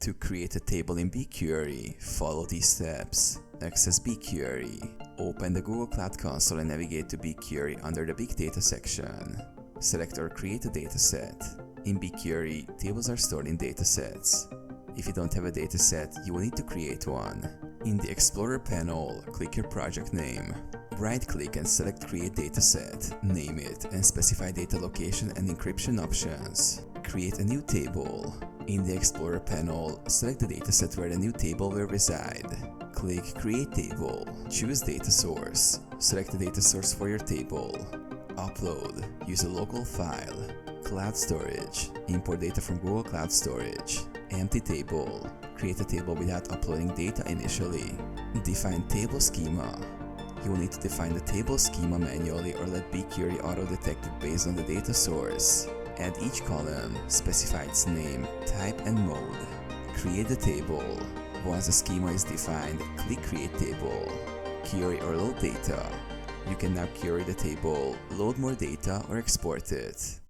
To create a table in BigQuery, follow these steps. Access BigQuery. Open the Google Cloud Console and navigate to BigQuery under the Big Data section. Select or create a dataset. In BigQuery, tables are stored in datasets. If you don't have a dataset, you will need to create one. In the Explorer panel, click your project name. Right-click and select Create Dataset, name it, and specify data location and encryption options. Create a new table. In the Explorer panel, select the dataset where the new table will reside. Click Create Table. Choose Data Source. Select the data source for your table. Upload. Use a local file. Cloud storage. Import data from Google Cloud Storage. Empty table. Create a table without uploading data initially. Define table schema. You will need to define the table schema manually or let BigQuery auto-detect it based on the data source. Add each column, specify its name, type and mode. Create the table. Once the schema is defined, click Create Table. Query or load data. You can now query the table, load more data or export it.